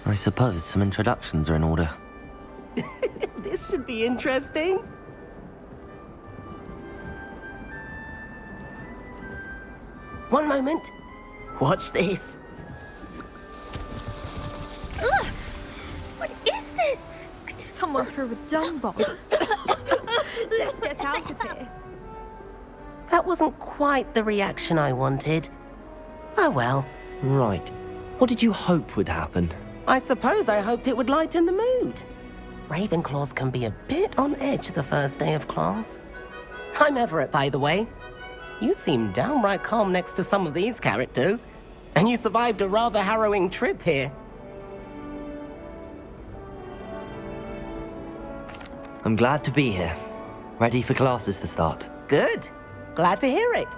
I suppose some introductions are in order. This should be interesting. One moment. Watch this. Ugh! What is this? Someone threw a dung bomb. Let's get out of here. That wasn't quite the reaction I wanted. Oh well. Right. What did you hope would happen? I suppose I hoped it would lighten the mood. Ravenclaws can be a bit on edge the first day of class. I'm Everett, by the way. You seem downright calm next to some of these characters, and you survived a rather harrowing trip here. I'm glad to be here. Ready for classes to start. Good. Glad to hear it.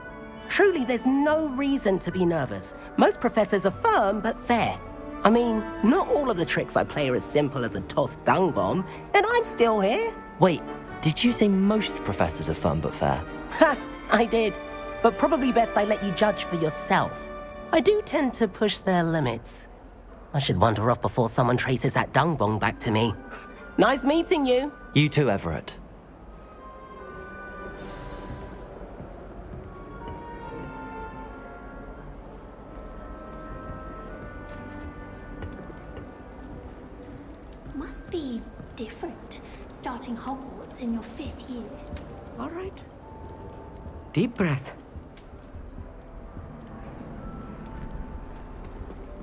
Truly, there's no reason to be nervous. Most professors are firm but fair. I mean, not all of the tricks I play are as simple as a tossed dung bomb, and I'm still here. Wait, did you say most professors are fun but fair? Ha, I did. But probably best I let you judge for yourself. I do tend to push their limits. I should wander off before someone traces that dung bomb back to me. Nice meeting you. You too, Everett. Must be different, starting Hogwarts in your 5th year. All right. Deep breath.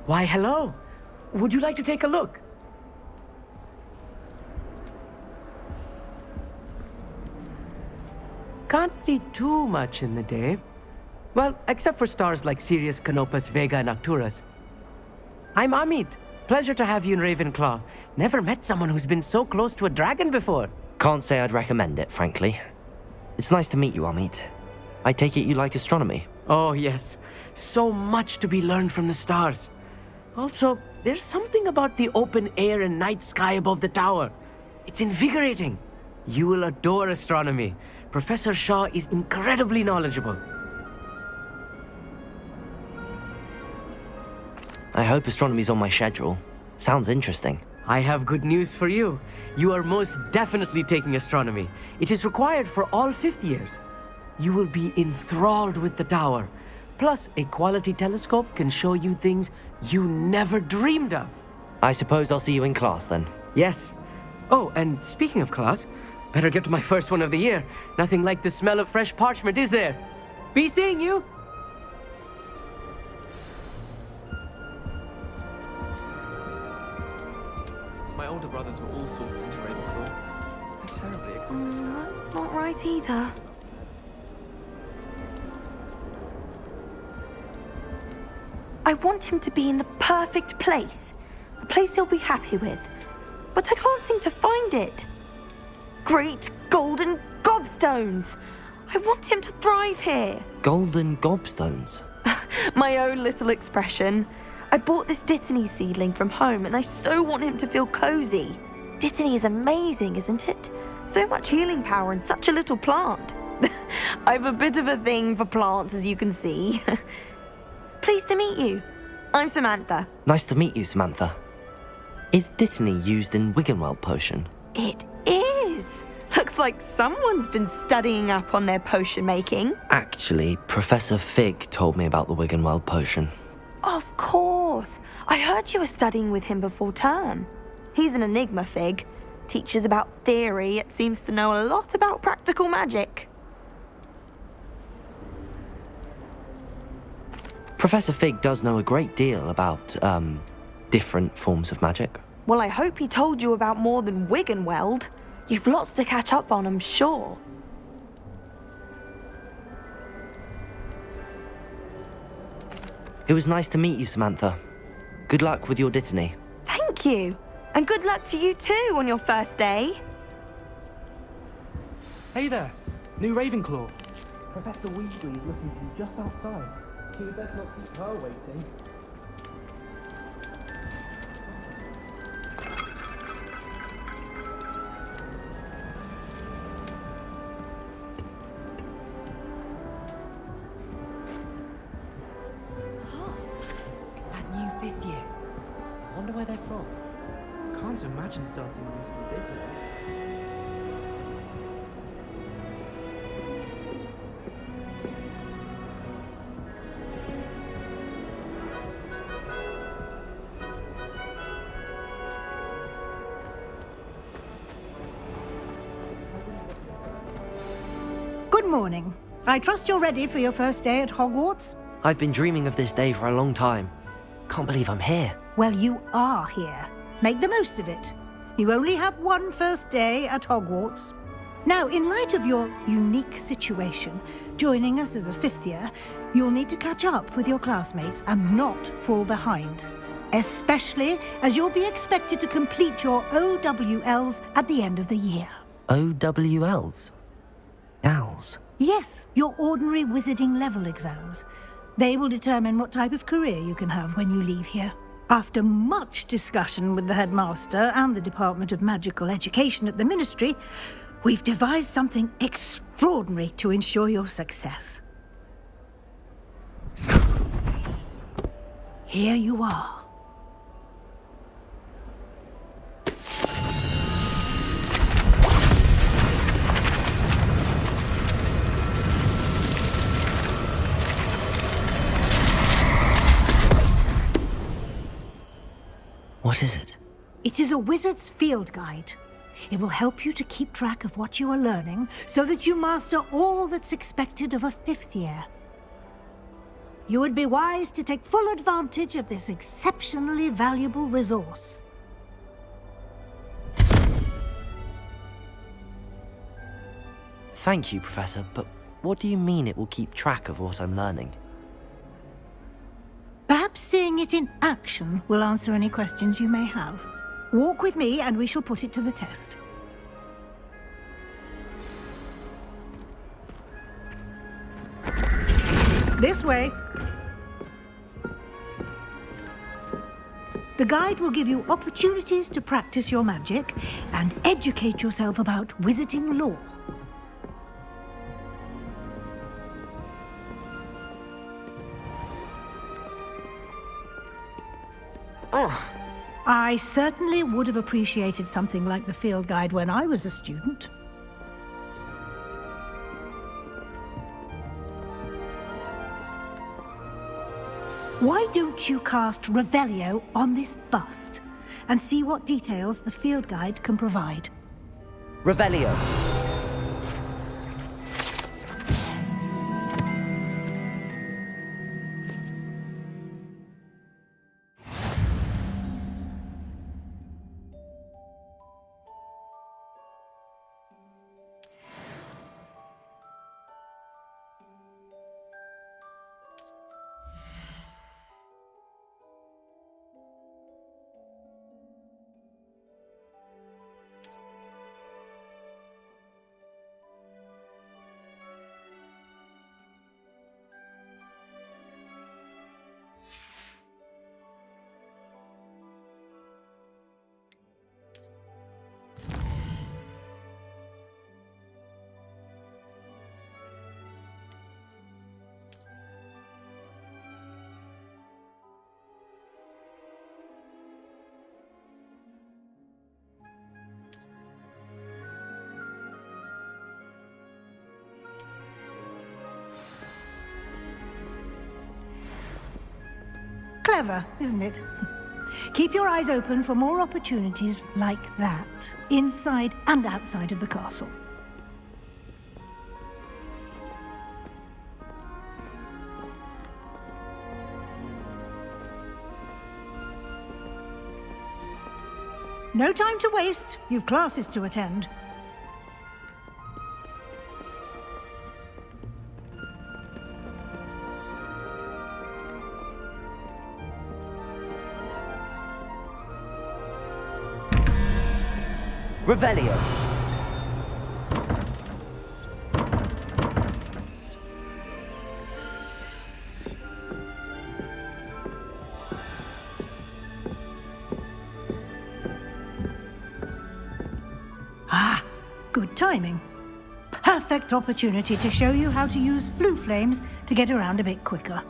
Why, hello. Would you like to take a look? Can't see too much in the day. Well, except for stars like Sirius, Canopus, Vega, and Arcturus. I'm Amit. Pleasure to have you in Ravenclaw. Never met someone who's been so close to a dragon before. Can't say I'd recommend it, frankly. It's nice to meet you, Amit. I take it you like astronomy? Oh, yes. So much to be learned from the stars. Also, there's something about the open air and night sky above the tower. It's invigorating. You will adore astronomy. Professor Shaw is incredibly knowledgeable. I hope astronomy's on my schedule. Sounds interesting. I have good news for you. You are most definitely taking astronomy. It is required for all 5th years. You will be enthralled with the tower. Plus, a quality telescope can show you things you never dreamed of. I suppose I'll see you in class then. Yes. Oh, and speaking of class, better get to my first one of the year. Nothing like the smell of fresh parchment, is there? Be seeing you! My older brothers were all sourced into Ravenclaw. I terribly agree. That's not right either. I want him to be in the perfect place. A place he'll be happy with. But I can't seem to find it. Great golden gobstones! I want him to thrive here. Golden gobstones? My own little expression. I bought this Dittany seedling from home and I so want him to feel cozy. Dittany is amazing, isn't it? So much healing power in such a little plant. I've a bit of a thing for plants, as you can see. Pleased to meet you. I'm Samantha. Nice to meet you, Samantha. Is Dittany used in Wiggenweld potion? It is. Looks like someone's been studying up on their potion making. Actually, Professor Fig told me about the Wiggenweld potion. Of course. I heard you were studying with him before term. He's an enigma, Fig. Teaches about theory, yet seems to know a lot about practical magic. Professor Fig does know a great deal about, different forms of magic. Well, I hope he told you about more than Wiggenweld. You've lots to catch up on, I'm sure. It was nice to meet you, Samantha. Good luck with your Dittany. Thank you. And good luck to you too on your first day. Hey there, new Ravenclaw. Professor Weasley is looking for you just outside. You'd best not keep her waiting. imagine starting using this. Good morning. I trust you're ready for your first day at Hogwarts? I've been dreaming of this day for a long time. Can't believe I'm here. Well, you are here. Make the most of it. You only have one first day at Hogwarts. Now, in light of your unique situation, joining us as a fifth year, you'll need to catch up with your classmates and not fall behind. Especially as you'll be expected to complete your OWLs at the end of the year. OWLs? Owls? Yes, your ordinary wizarding level exams. They will determine what type of career you can have when you leave here. After much discussion with the headmaster and the Department of Magical Education at the Ministry, we've devised something extraordinary to ensure your success. Here you are. What is it? It is a wizard's field guide. It will help you to keep track of what you are learning so that you master all that's expected of a fifth year. You would be wise to take full advantage of this exceptionally valuable resource. Thank you, Professor, but what do you mean it will keep track of what I'm learning? Perhaps seeing it in action will answer any questions you may have. Walk with me and we shall put it to the test. This way. The guide will give you opportunities to practice your magic and educate yourself about wizarding lore. I certainly would have appreciated something like the field guide when I was a student. Why don't you cast Revelio on this bust and see what details the field guide can provide? Revelio! Clever, isn't it? Keep your eyes open for more opportunities like that, inside and outside of the castle. No time to waste. You've classes to attend. Revelio! Ah, good timing. Perfect opportunity to show you how to use flue flames to get around a bit quicker.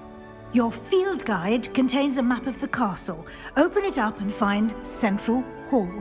Your field guide contains a map of the castle. Open it up and find Central Hall.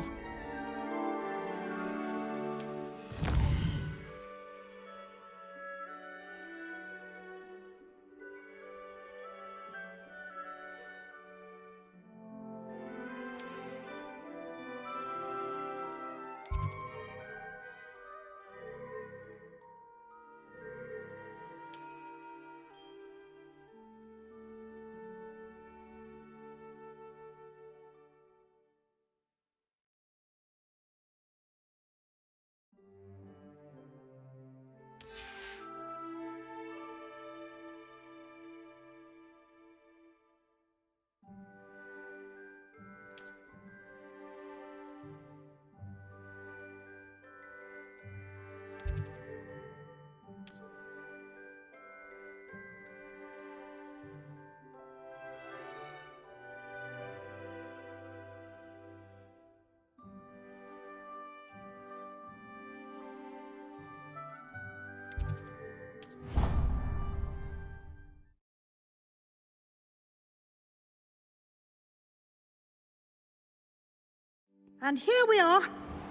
And here we are.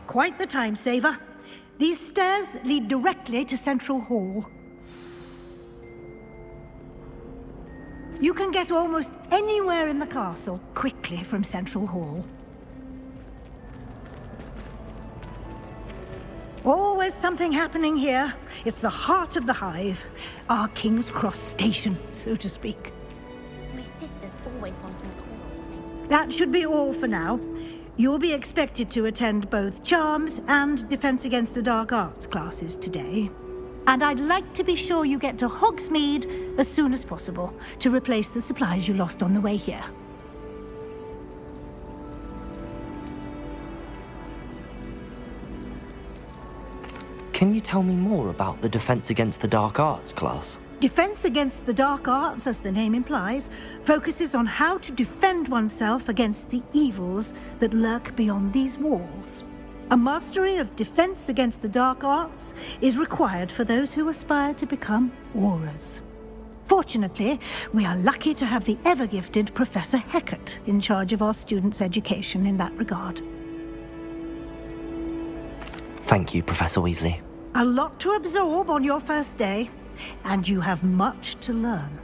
Quite the time saver. These stairs lead directly to Central Hall. You can get almost anywhere in the castle quickly from Central Hall. Always something happening here. It's the heart of the hive. Our King's Cross station, so to speak. My sister's always wanting a call. That should be all for now. You'll be expected to attend both Charms and Defense Against the Dark Arts classes today. And I'd like to be sure you get to Hogsmeade as soon as possible to replace the supplies you lost on the way here. Can you tell me more about the Defense Against the Dark Arts class? Defense Against the Dark Arts, as the name implies, focuses on how to defend oneself against the evils that lurk beyond these walls. A mastery of Defense Against the Dark Arts is required for those who aspire to become Aurors. Fortunately, we are lucky to have the ever-gifted Professor Hecat in charge of our students' education in that regard. Thank you, Professor Weasley. A lot to absorb on your first day, and you have much to learn.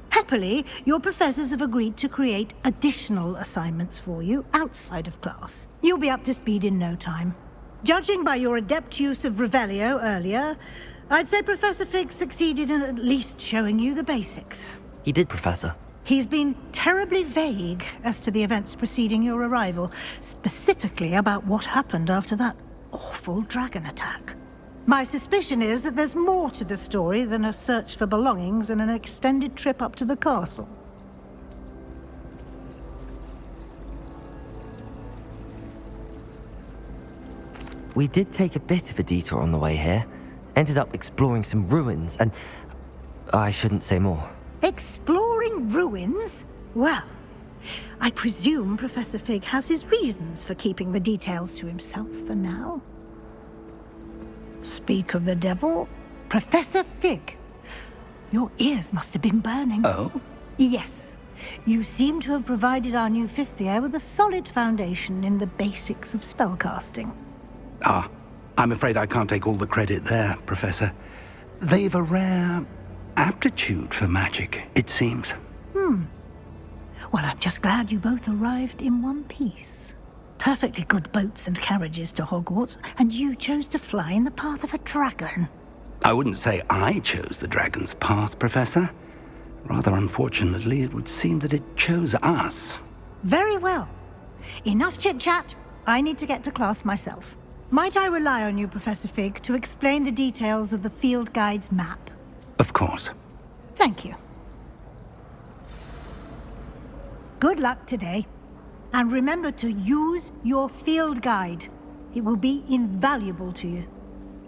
Happily, your professors have agreed to create additional assignments for you outside of class. You'll be up to speed in no time. Judging by your adept use of Revelio earlier, I'd say Professor Fig succeeded in at least showing you the basics. He did, Professor. He's been terribly vague as to the events preceding your arrival, specifically about what happened after that awful dragon attack. My suspicion is that there's more to the story than a search for belongings and an extended trip up to the castle. We did take a bit of a detour on the way here. Ended up exploring some ruins and... I shouldn't say more. Exploring ruins? Well, I presume Professor Fig has his reasons for keeping the details to himself for now. Speak of the devil, Professor Fig. Your ears must have been burning. Oh? Yes. You seem to have provided our new fifth year with a solid foundation in the basics of spellcasting. Ah, I'm afraid I can't take all the credit there, Professor. They've a rare aptitude for magic, it seems. Well, I'm just glad you both arrived in one piece. Perfectly good boats and carriages to Hogwarts, and you chose to fly in the path of a dragon. I wouldn't say I chose the dragon's path, Professor. Rather unfortunately, it would seem that it chose us. Very well. Enough chit-chat. I need to get to class myself. Might I rely on you, Professor Fig, to explain the details of the field guide's map? Of course. Thank you. Good luck today. And remember to use your field guide. It will be invaluable to you.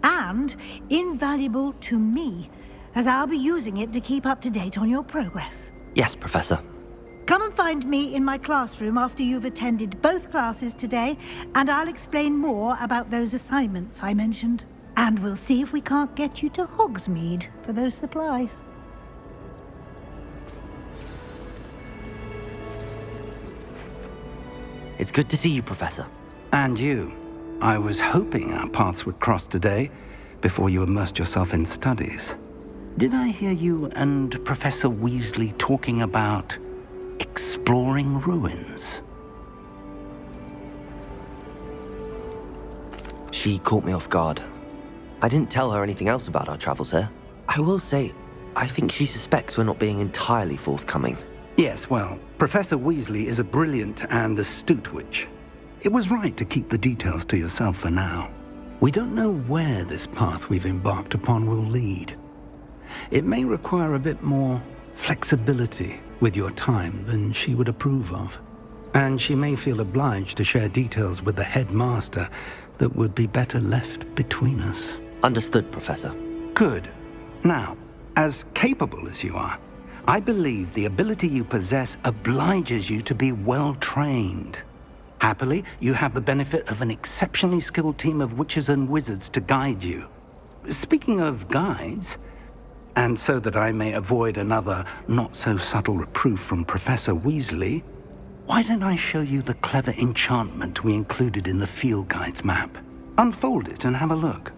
And invaluable to me, as I'll be using it to keep up to date on your progress. Yes, Professor. Come and find me in my classroom after you've attended both classes today, and I'll explain more about those assignments I mentioned. And we'll see if we can't get you to Hogsmeade for those supplies. It's good to see you, Professor. And you. I was hoping our paths would cross today, before you immersed yourself in studies. Did I hear you and Professor Weasley talking about exploring ruins? She caught me off guard. I didn't tell her anything else about our travels here. I will say, I think she suspects we're not being entirely forthcoming. Yes, well, Professor Weasley is a brilliant and astute witch. It was right to keep the details to yourself for now. We don't know where this path we've embarked upon will lead. It may require a bit more flexibility with your time than she would approve of. And she may feel obliged to share details with the headmaster that would be better left between us. Understood, Professor. Good. Now, as capable as you are, I believe the ability you possess obliges you to be well-trained. Happily, you have the benefit of an exceptionally skilled team of witches and wizards to guide you. Speaking of guides, and so that I may avoid another not-so-subtle reproof from Professor Weasley, Why don't I show you the clever enchantment we included in the field guide's map? Unfold it and have a look.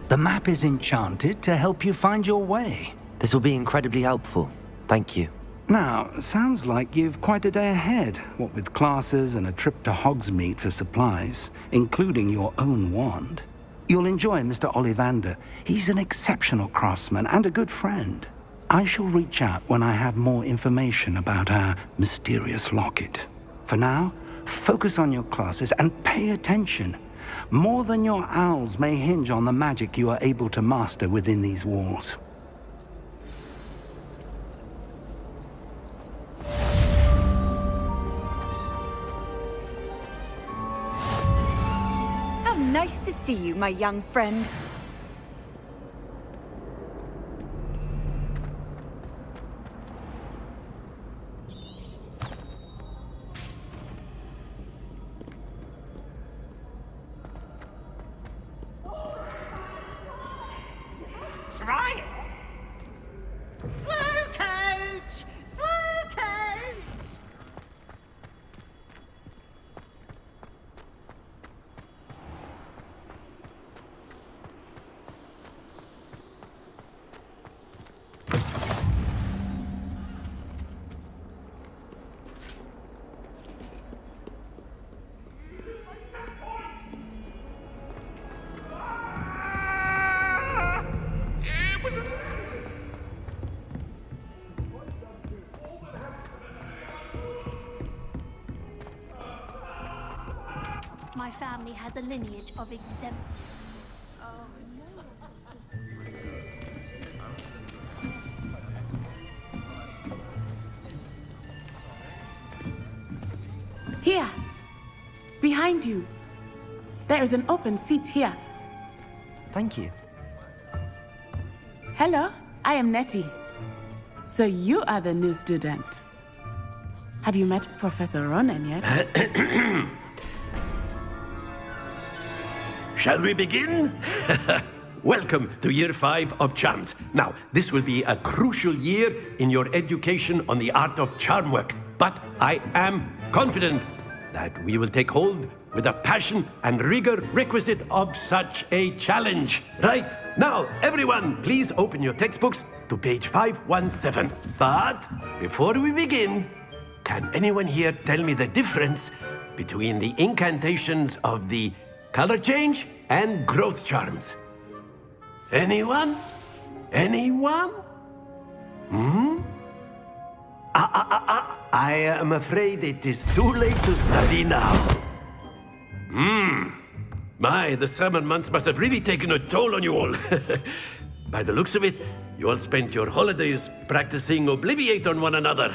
The map is enchanted to help you find your way. This will be incredibly helpful. Thank you. Now, sounds like you've quite a day ahead, what with classes and a trip to Hogsmeade for supplies, including your own wand. You'll enjoy Mr. Ollivander. He's an exceptional craftsman and a good friend. I shall reach out when I have more information about our mysterious locket. For now, focus on your classes and pay attention. More than your owls may hinge on the magic you are able to master within these walls. How nice to see you, my young friend. My family has a lineage of exempt. Here, behind you. There is an open seat here. Thank you. Hello, I am Nettie. So you are the new student. Have you met Professor Ronan yet? Shall we begin? Welcome to Year 5 of Charms. Now, this will be a crucial year in your education on the art of charm work, but I am confident that we will take hold with the passion and rigor requisite of such a challenge. Right, now, everyone, please open your textbooks to page 517. But before we begin, can anyone here tell me the difference between the incantations of the color change and growth charms? Anyone? Anyone? I am afraid it is too late to study now. My, the summer months must have really taken a toll on you all. By the looks of it, you all spent your holidays practicing Obliviate on one another.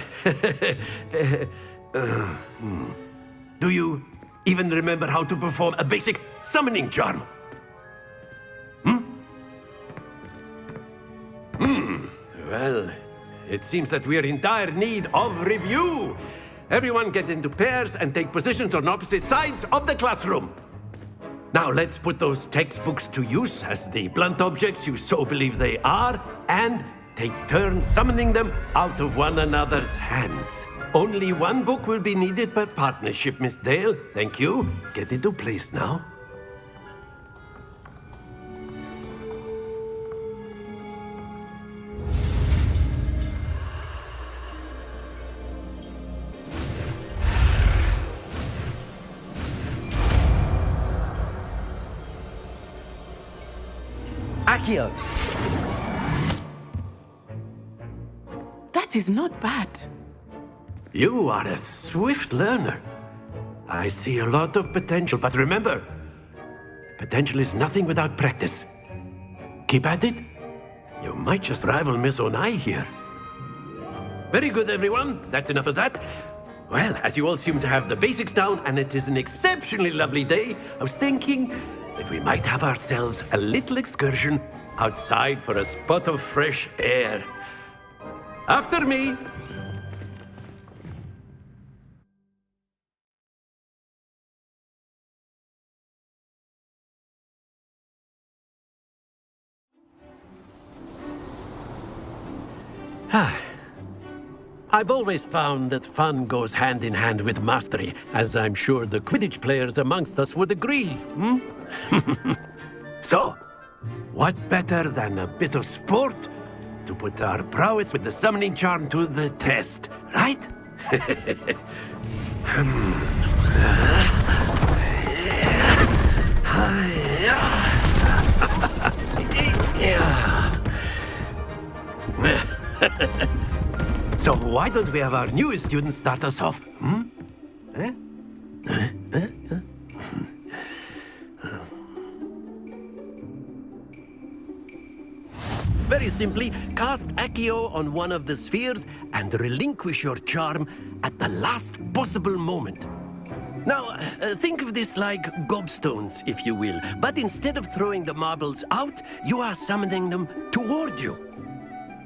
Do you even remember how to perform a basic summoning charm? Well, it seems that we are in dire need of review. Everyone get into pairs and take positions on opposite sides of the classroom. Now let's put those textbooks to use as the blunt objects you so believe they are, and take turns summoning them out of one another's hands. Only one book will be needed per partnership, Miss Dale. Thank you. Get into place now. Accio! That is not bad. You are a swift learner. I see a lot of potential, but remember, potential is nothing without practice. Keep at it. You might just rival Miss Onai here. Very good, everyone. That's enough of that. Well, as you all seem to have the basics down, and it is an exceptionally lovely day, I was thinking that we might have ourselves a little excursion outside for a spot of fresh air. After me. I've always found that fun goes hand in hand with mastery, as I'm sure the Quidditch players amongst us would agree, So, what better than a bit of sport to put our prowess with the summoning charm to the test, right? So why don't we have our newest student start us off? Very simply, cast Accio on one of the spheres and relinquish your charm at the last possible moment. Now, think of this like gobstones, if you will, but instead of throwing the marbles out, you are summoning them toward you.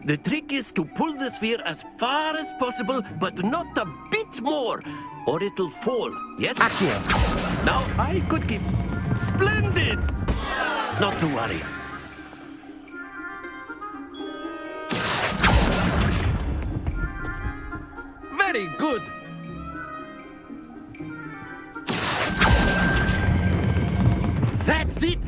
The trick is to pull the sphere as far as possible, but not a bit more, or it'll fall. Yes? Accio. Now, I could keep... Splendid! Not to worry. Very good. That's it!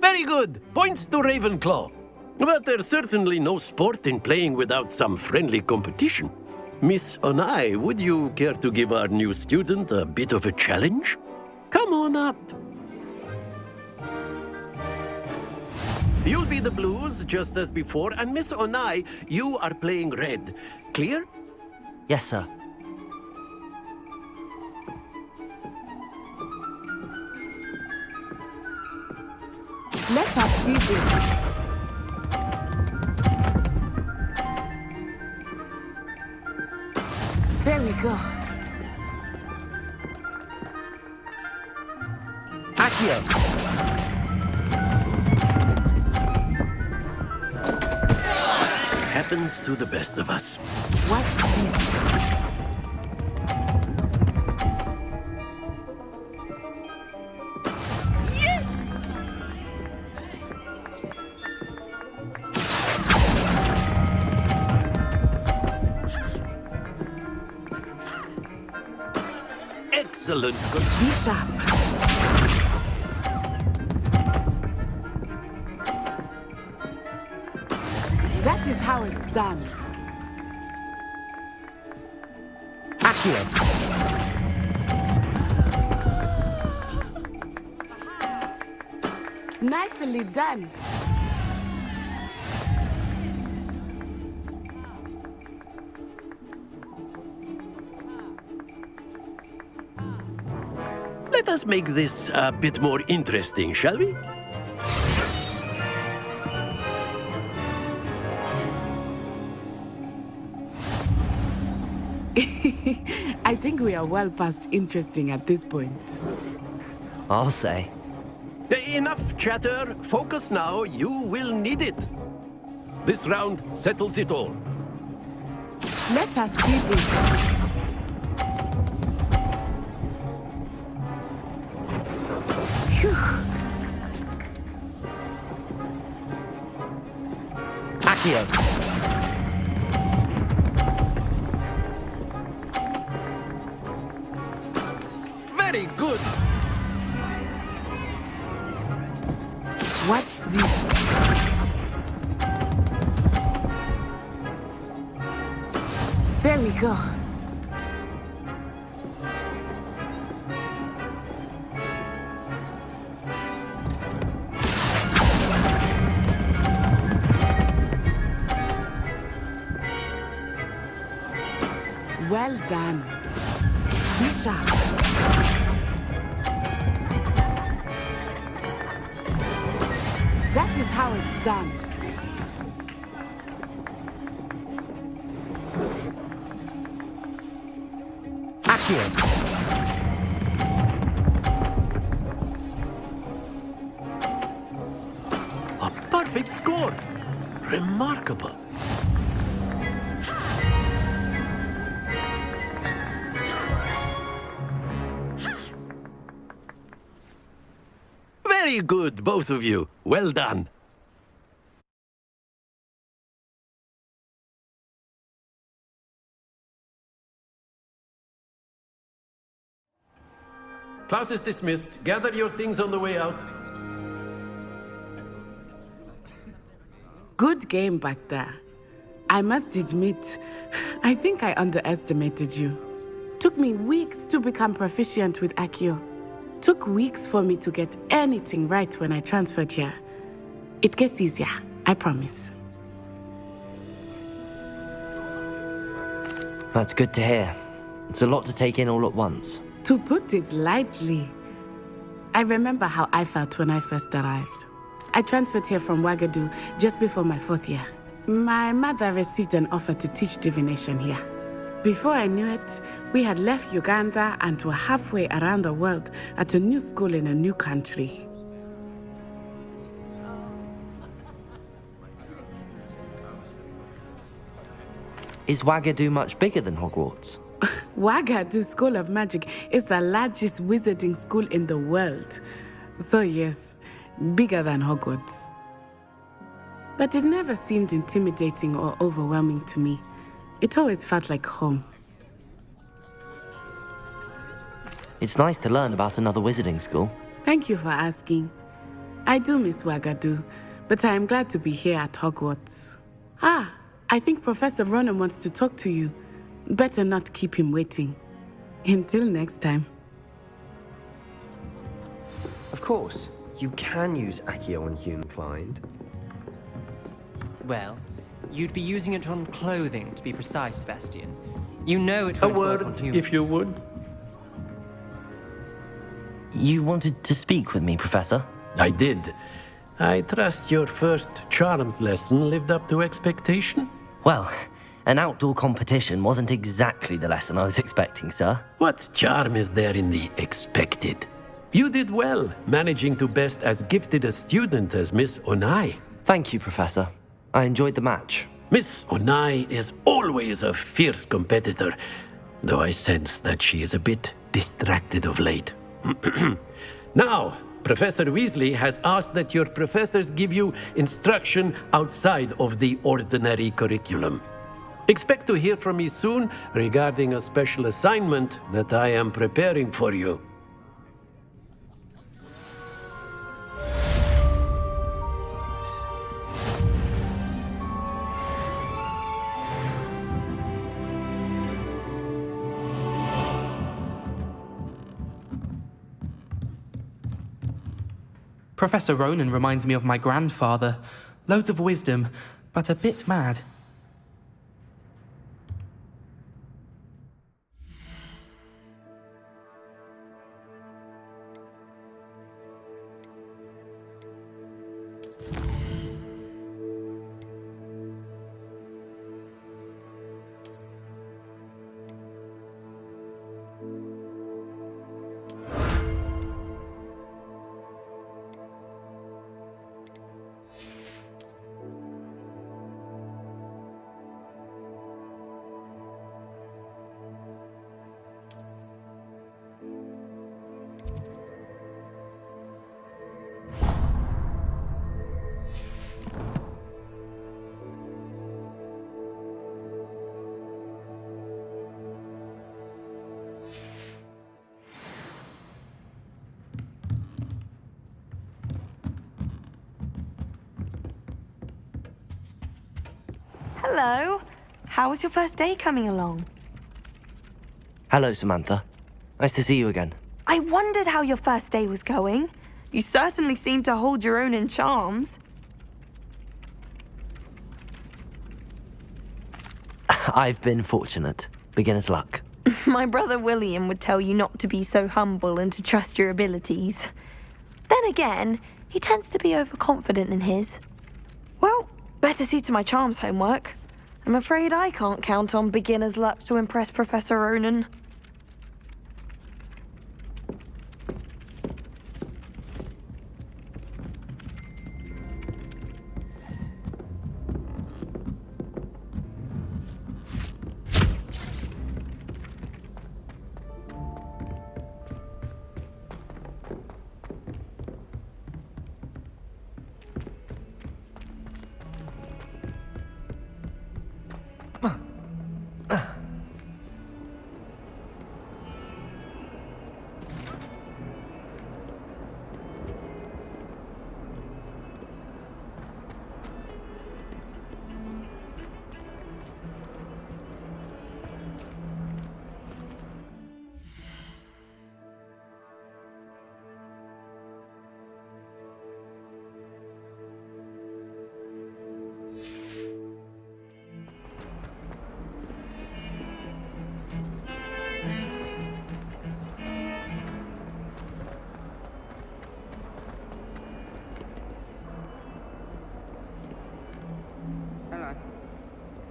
Very good. Points to Ravenclaw. But there's certainly no sport in playing without some friendly competition. Miss Onai, would you care to give our new student a bit of a challenge? Come on up. You'll be the blues, just as before, and Miss Onai, you are playing red. Clear? Yes, sir. Let us see this. There we go. Accio. Happens to the best of us. Watch this. Excellent. Good. Be sharp. That is how it's done. Accio. Nicely done. Let us make this a bit more interesting, shall we? I think we are well past interesting at this point. I'll say. Enough chatter. Focus now. You will need it. This round settles it all. Let us see this. Accio. Very good. Watch this. There we go. Well done. Be sharp. That is how it's done. Accio! A perfect score! Remarkable. Very good, both of you. Well done. Class is dismissed. Gather your things on the way out. Good game back there. I must admit, I think I underestimated you. Took me weeks to become proficient with Accio. Took weeks for me to get anything right when I transferred here. It gets easier, I promise. That's good to hear. It's a lot to take in all at once. To put it lightly, I remember how I felt when I first arrived. I transferred here from Ouagadougou just before my 4th year. My mother received an offer to teach divination here. Before I knew it, we had left Uganda and were halfway around the world at a new school in a new country. Is Ouagadougou much bigger than Hogwarts? Ouagadougou School of Magic is the largest wizarding school in the world. So yes, bigger than Hogwarts. But it never seemed intimidating or overwhelming to me. It always felt like home. It's nice to learn about another wizarding school. Thank you for asking. I do miss Ouagadougou, but I am glad to be here at Hogwarts. Ah, I think Professor Ronan wants to talk to you. Better not keep him waiting. Until next time. Of course, you can use Accio on humankind. Well, you'd be using it on clothing, to be precise, Sebastian. You know it A won't work on word, humans. if you would. You wanted to speak with me, Professor? I did. I trust your first charms lesson lived up to expectation? Well, an outdoor competition wasn't exactly the lesson I was expecting, sir. What charm is there in the expected? You did well, managing to best as gifted a student as Miss Onai. Thank you, Professor. I enjoyed the match. Miss Onai is always a fierce competitor, though I sense that she is a bit distracted of late. Now, Professor Weasley has asked that your professors give you instruction outside of the ordinary curriculum. Expect to hear from me soon regarding a special assignment that I am preparing for you. Professor Ronan reminds me of my grandfather. Loads of wisdom, but a bit mad. Hello. How was your first day coming along? Hello, Samantha. Nice to see you again. I wondered how your first day was going. You certainly seem to hold your own in charms. I've been fortunate. Beginner's luck. My brother William would tell you not to be so humble and to trust your abilities. Then again, he tends to be overconfident in his. Well, better see to my charms homework. I'm afraid I can't count on beginner's luck to impress Professor Ronan.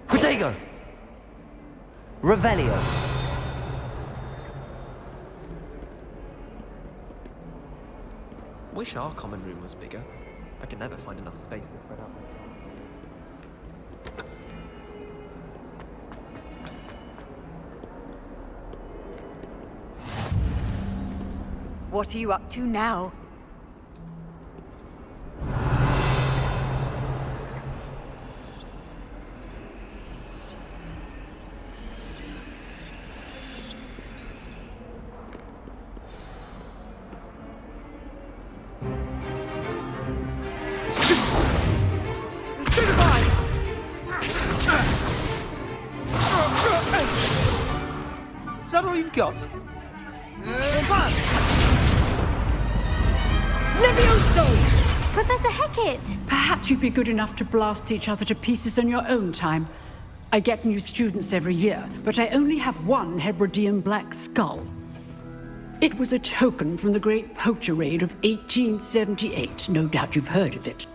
Protego! Revelio. Wish our common room was bigger. I could never find enough space to spread out my What are you up to now? Is that all you've got? Levioso! Professor Hecat! Perhaps you'd be good enough to blast each other to pieces on your own time. I get new students every year, but I only have one Hebridean black skull. It was a token from the Great Poacher Raid of 1878. No doubt you've heard of it.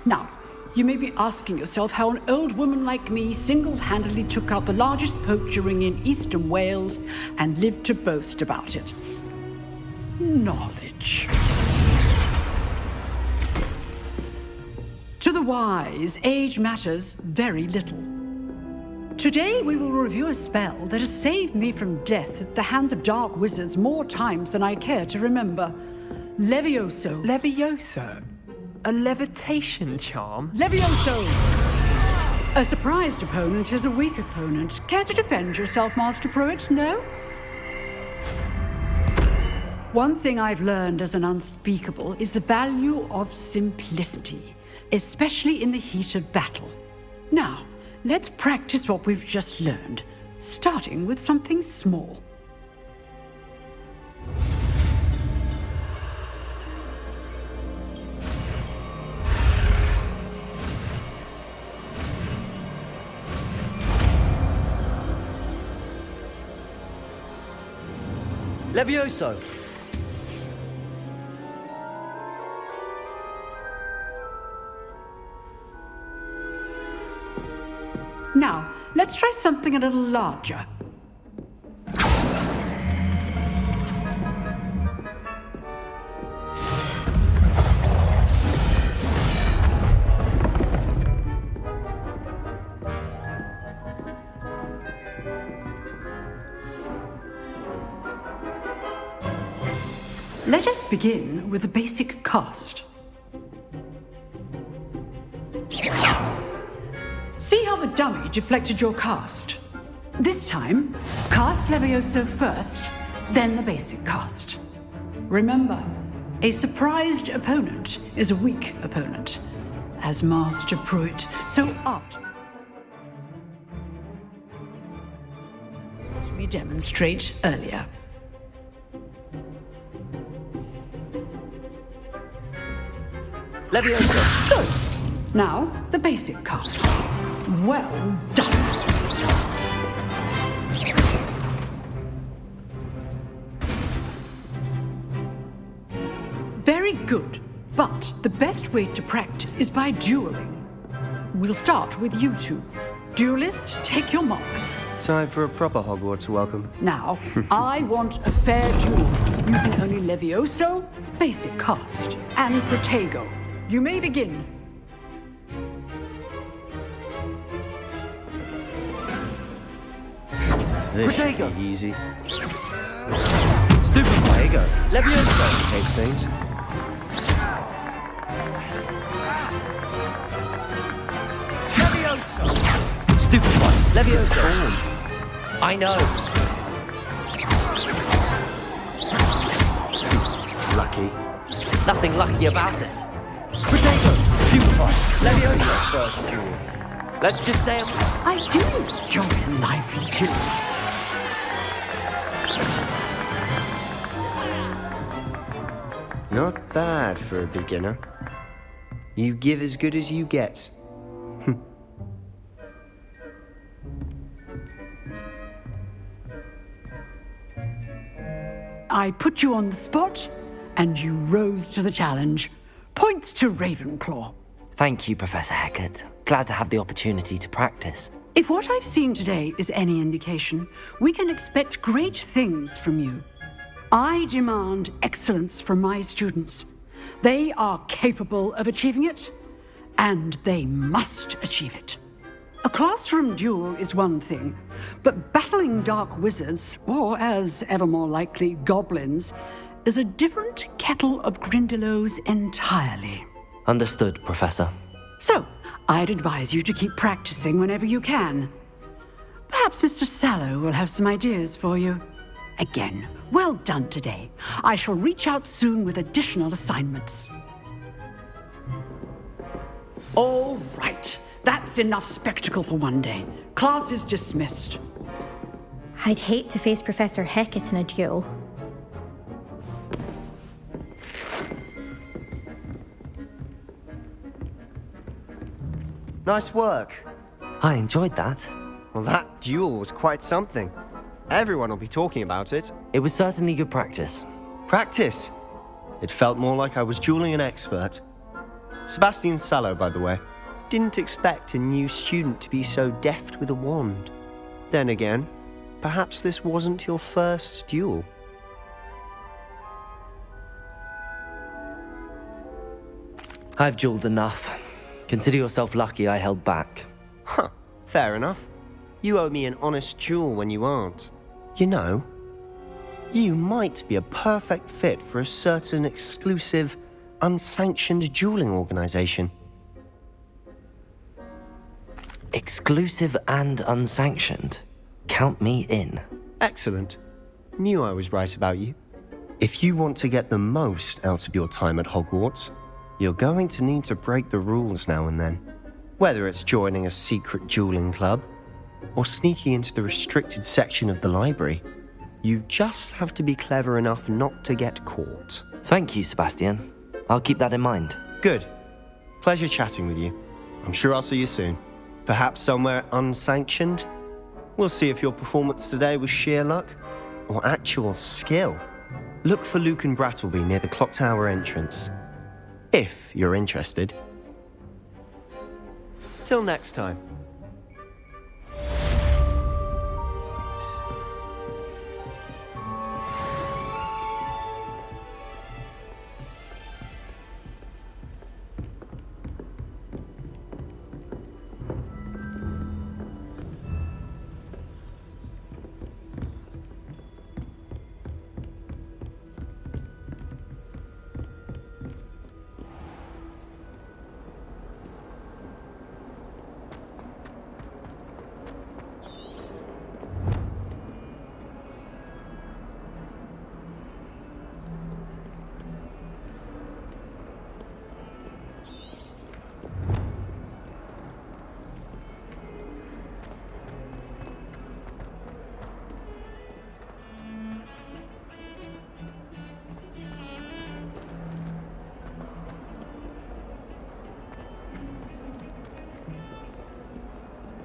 Now, you may be asking yourself how an old woman like me single-handedly took out the largest poacher ring in eastern Wales and lived to boast about it. Knowledge. To the wise, age matters very little. Today we will review a spell that has saved me from death at the hands of dark wizards more times than I care to remember. Levioso. Levioso? A levitation charm? Levioso! A surprised opponent is a weak opponent. Care to defend yourself, Master Pruitt? No? One thing I've learned as an unspeakable is the value of simplicity, especially in the heat of battle. Now, let's practice what we've just learned, starting with something small. Levioso! Now, let's try something a little larger. Let us begin with the basic cast. See how the dummy deflected your cast? This time, cast Levioso first, then the basic cast. Remember, a surprised opponent is a weak opponent, as Master Pruitt so aptly let me demonstrate earlier. Levioso! Good. Now, the basic cast. Well done. Very good. But the best way to practice is by dueling. We'll start with you two. Duelists, take your marks. Time for a proper Hogwarts welcome. Now, I want a fair duel, using only Levioso, basic cast, and Protego. You may begin. This should be easy. Stupid Protego. Levioso. Takes things. Levioso! Stupid one. Levioso. I know. Lucky. Nothing lucky about it. Protego! Stupid one. Levioso. First duel. Let's just say I do enjoy a lively duel. Not bad for a beginner. You give as good as you get. I put you on the spot, and you rose to the challenge. Points to Ravenclaw. Thank you, Professor Hecat. Glad to have the opportunity to practice. If what I've seen today is any indication, we can expect great things from you. I demand excellence from my students. They are capable of achieving it, and they must achieve it. A classroom duel is one thing, but battling dark wizards, or as ever more likely, goblins, is a different kettle of Grindylows entirely. Understood, Professor. So, I'd advise you to keep practicing whenever you can. Perhaps Mr. Sallow will have some ideas for you. Again, well done today. I shall reach out soon with additional assignments. All right. That's enough spectacle for one day. Class is dismissed. I'd hate to face Professor Hecat in a duel. Nice work. I enjoyed that. Well, that duel was quite something. Everyone will be talking about it. It was certainly good practice. Practice? It felt more like I was dueling an expert. Sebastian Sallow, by the way. Didn't expect a new student to be so deft with a wand. Then again, perhaps this wasn't your first duel. I've dueled enough. Consider yourself lucky I held back. Huh, fair enough. You owe me an honest duel when you aren't. You know, you might be a perfect fit for a certain exclusive, unsanctioned dueling organization. Exclusive and unsanctioned. Count me in. Excellent. Knew I was right about you. If you want to get the most out of your time at Hogwarts, you're going to need to break the rules now and then. Whether it's joining a secret dueling club, or sneaking into the restricted section of the library, you just have to be clever enough not to get caught. Thank you, Sebastian. I'll keep that in mind. Good. Pleasure chatting with you. I'm sure I'll see you soon. Perhaps somewhere unsanctioned? We'll see if your performance today was sheer luck or actual skill. Look for Luke and Brattleby near the clock tower entrance. If you're interested. Till next time.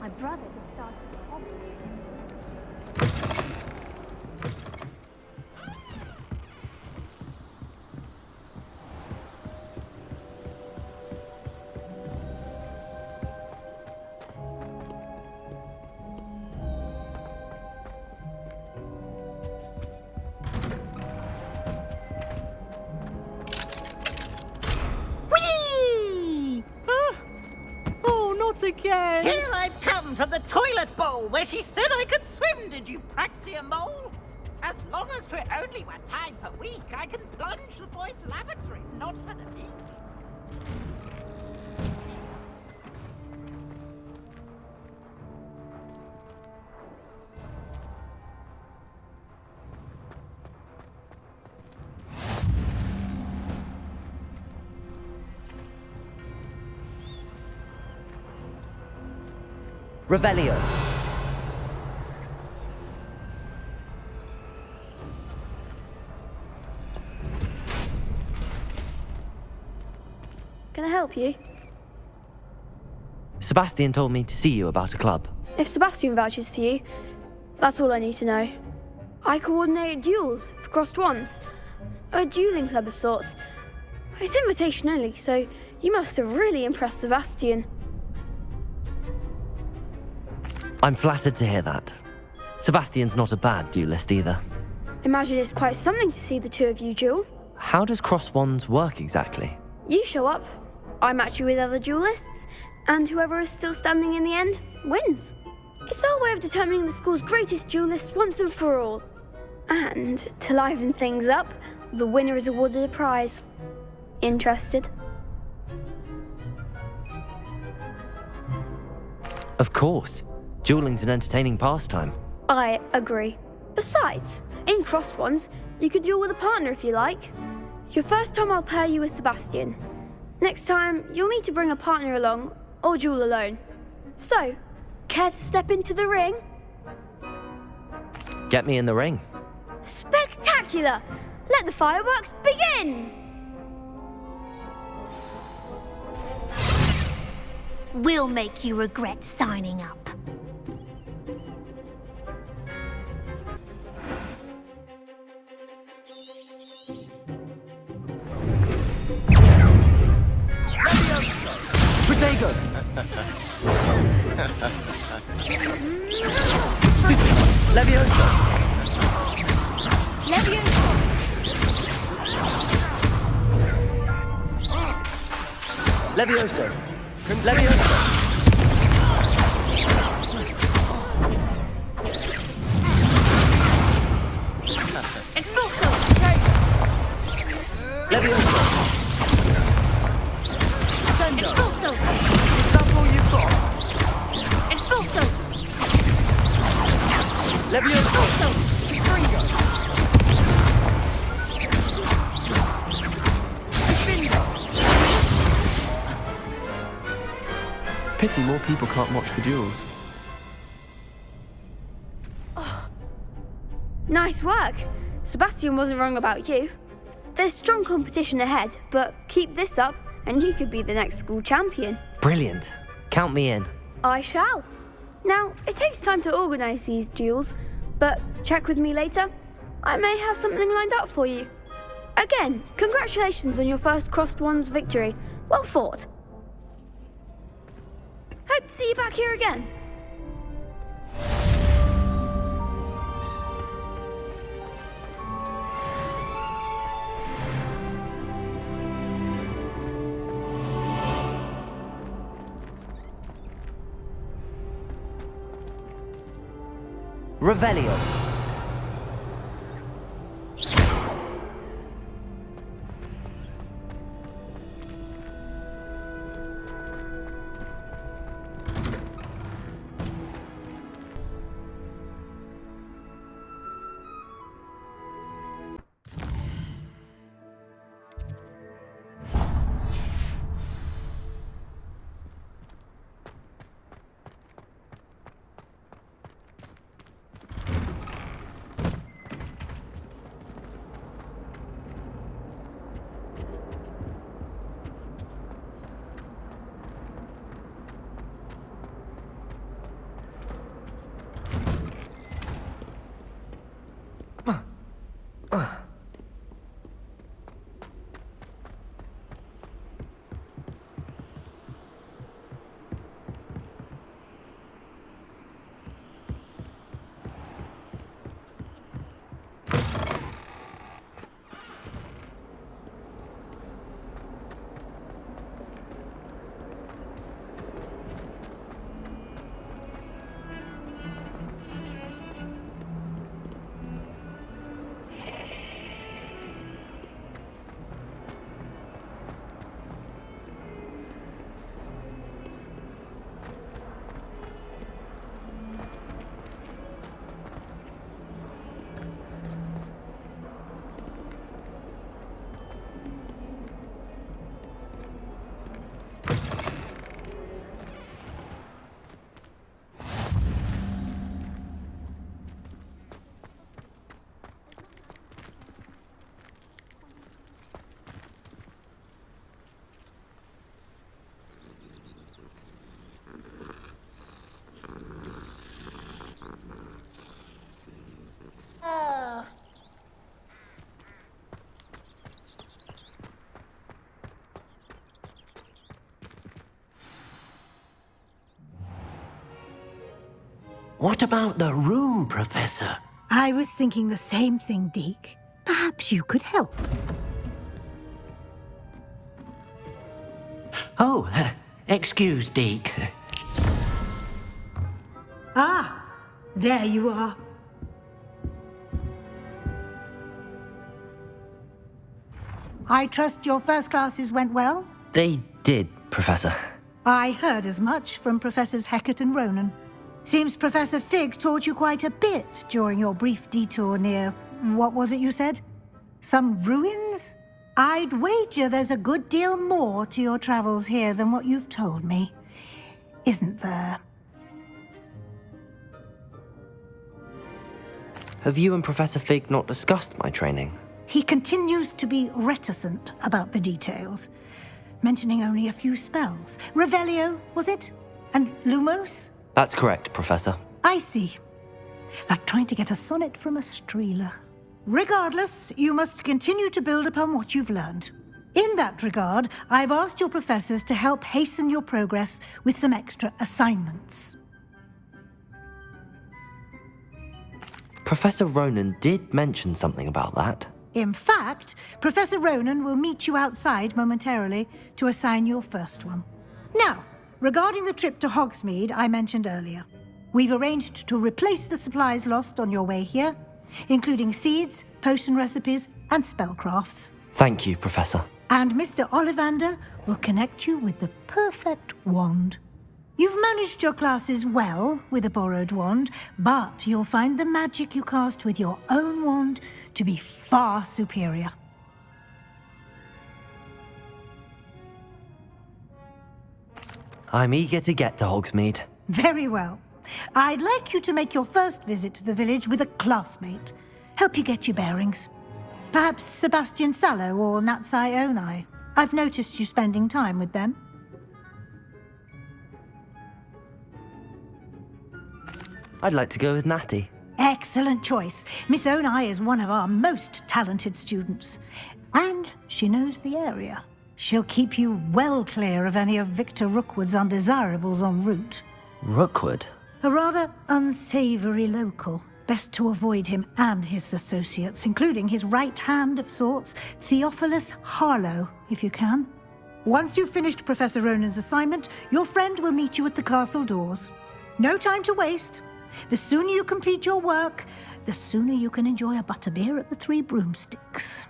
My brother just started Hogwarts. Not again! Here I've come from the toilet bowl where she said I could swim, did you praxia mole? As long as 'twere only 1 time per week, I can plunge the boys' lavatory, not for the meat. Revelio. Can I help you? Sebastian told me to see you about a club. If Sebastian vouches for you, that's all I need to know. I coordinate duels for crossed ones. A dueling club of sorts. It's invitation only, so you must have really impressed Sebastian. I'm flattered to hear that. Sebastian's not a bad duelist either. Imagine it's quite something to see the two of you duel. How does cross wands work exactly? You show up, I match you with other duelists, and whoever is still standing in the end wins. It's our way of determining the school's greatest duelist once and for all. And to liven things up, the winner is awarded a prize. Interested? Of course. Dueling's an entertaining pastime. I agree. Besides, in crossed ones, you can duel with a partner if you like. Your first time I'll pair you with Sebastian. Next time, you'll need to bring a partner along, or duel alone. So, care to step into the ring? Get me in the ring. Spectacular! Let the fireworks begin! We'll make you regret signing up. Protego! Levioso! Levioso! Levioso! Levioso! Expulso! Levioso! Expulso! Is that all you've got? Expulso! Levioso! Stringo! Pity more people can't watch the duels. Nice work. Sebastian wasn't wrong about you. There's strong competition ahead, but keep this up and you could be the next school champion. Brilliant. Count me in. I shall. Now, it takes time to organise these duels, but check with me later. I may have something lined up for you. Again, congratulations on your first crossed ones victory. Well fought. Hope to see you back here again. Revelio. What about the room, Professor? I was thinking the same thing, Deke. Perhaps you could help. Oh, excuse, Deke. Ah, there you are. I trust your first classes went well? They did, Professor. I heard as much from Professors Hecat and Ronan. Seems Professor Fig taught you quite a bit during your brief detour near... what was it you said? Some ruins? I'd wager there's a good deal more to your travels here than what you've told me. Isn't there? Have you and Professor Fig not discussed my training? He continues to be reticent about the details, mentioning only a few spells. Revelio, was it? And Lumos? That's correct, Professor. I see. Like trying to get a sonnet from a streeler. Regardless, you must continue to build upon what you've learned. In that regard, I've asked your professors to help hasten your progress with some extra assignments. Professor Ronan did mention something about that. In fact, Professor Ronan will meet you outside momentarily to assign your first one. Now, regarding the trip to Hogsmeade I mentioned earlier, we've arranged to replace the supplies lost on your way here, including seeds, potion recipes, and spellcrafts. Thank you, Professor. And Mr. Ollivander will connect you with the perfect wand. You've managed your classes well with a borrowed wand, but you'll find the magic you cast with your own wand to be far superior. I'm eager to get to Hogsmeade. Very well. I'd like you to make your first visit to the village with a classmate. Help you get your bearings. Perhaps Sebastian Sallow or Natsai Onai. I've noticed you spending time with them. I'd like to go with Natty. Excellent choice. Miss Onai is one of our most talented students. And she knows the area. She'll keep you well clear of any of Victor Rookwood's undesirables en route. Rookwood? A rather unsavory local. Best to avoid him and his associates, including his right hand of sorts, Theophilus Harlow, if you can. Once you've finished Professor Ronan's assignment, your friend will meet you at the castle doors. No time to waste. The sooner you complete your work, the sooner you can enjoy a butterbeer at the Three Broomsticks.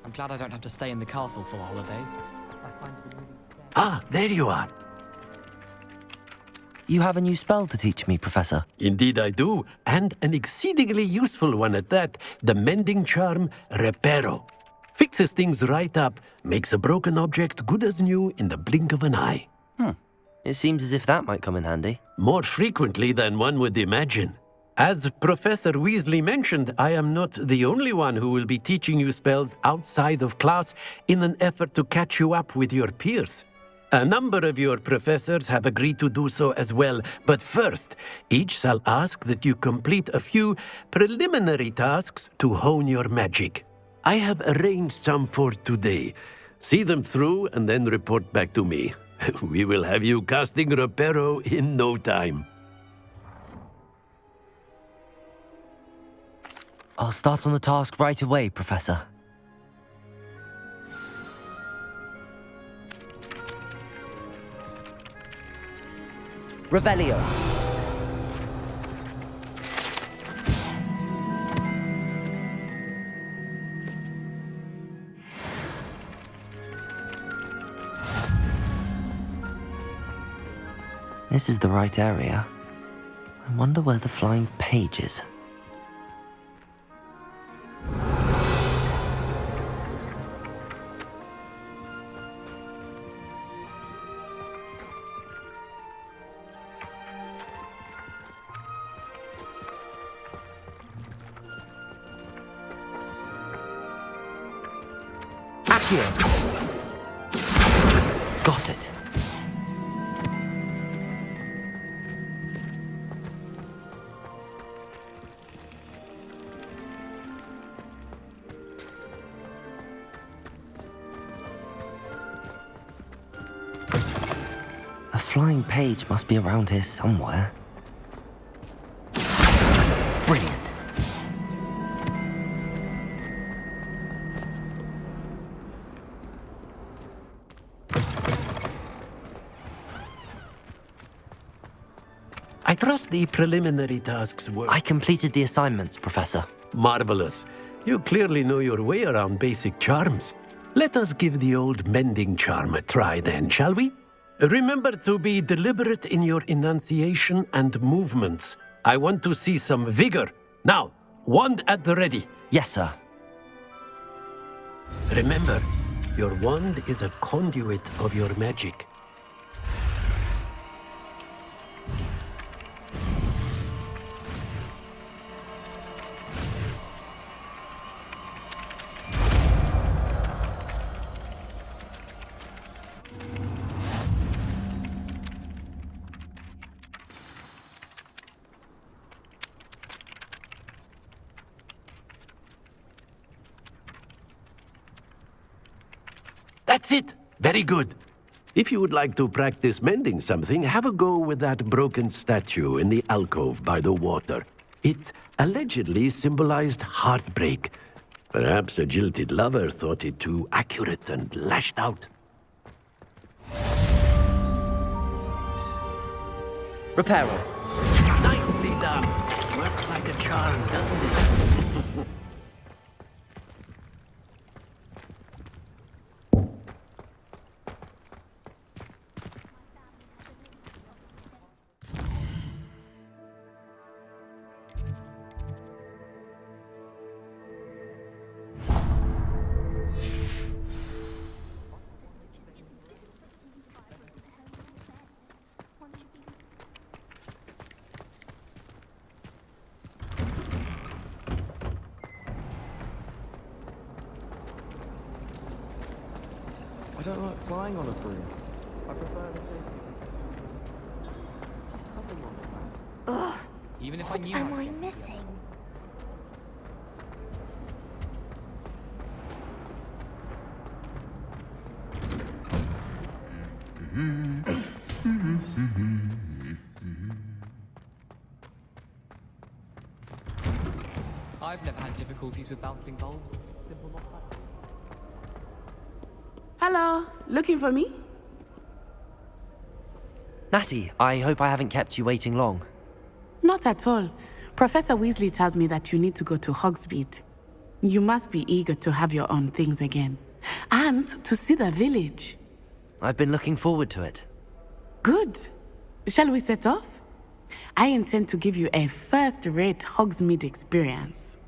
I'm glad I don't have to stay in the castle for the holidays. Ah, there you are. You have a new spell to teach me, Professor. Indeed I do, and an exceedingly useful one at that. The mending charm, Reparo. Fixes things right up, makes a broken object good as new in the blink of an eye. It seems as if that might come in handy. More frequently than one would imagine. As Professor Weasley mentioned, I am not the only one who will be teaching you spells outside of class in an effort to catch you up with your peers. A number of your professors have agreed to do so as well, but first, each shall ask that you complete a few preliminary tasks to hone your magic. I have arranged some for today. See them through and then report back to me. We will have you casting Reparo in no time. I'll start on the task right away, Professor. Revelio. This is the right area. I wonder where the flying page is. here. Got it. A flying page must be around here somewhere. Brilliant. I trust the preliminary tasks were... I completed the assignments, Professor. Marvelous. You clearly know your way around basic charms. Let us give the old mending charm a try then, shall we? Remember to be deliberate in your enunciation and movements. I want to see some vigor. Now, wand at the ready. Yes, sir. Remember, your wand is a conduit of your magic. That's it! Very good. If you would like to practice mending something, have a go with that broken statue in the alcove by the water. It allegedly symbolized heartbreak. Perhaps a jilted lover thought it too accurate and lashed out. Reparo. Nicely done. Works like a charm, doesn't it? I don't like flying on a broom. I prefer the Ugh. Even if What I knew am how to I get missing? I've never had difficulties with bouncing balls. Simple not that. Hello, looking for me? Natty, I hope I haven't kept you waiting long. Not at all. Professor Weasley tells me that you need to go to Hogsmeade. You must be eager to have your own things again. And to see the village. I've been looking forward to it. Good. Shall we set off? I intend to give you a first-rate Hogsmeade experience.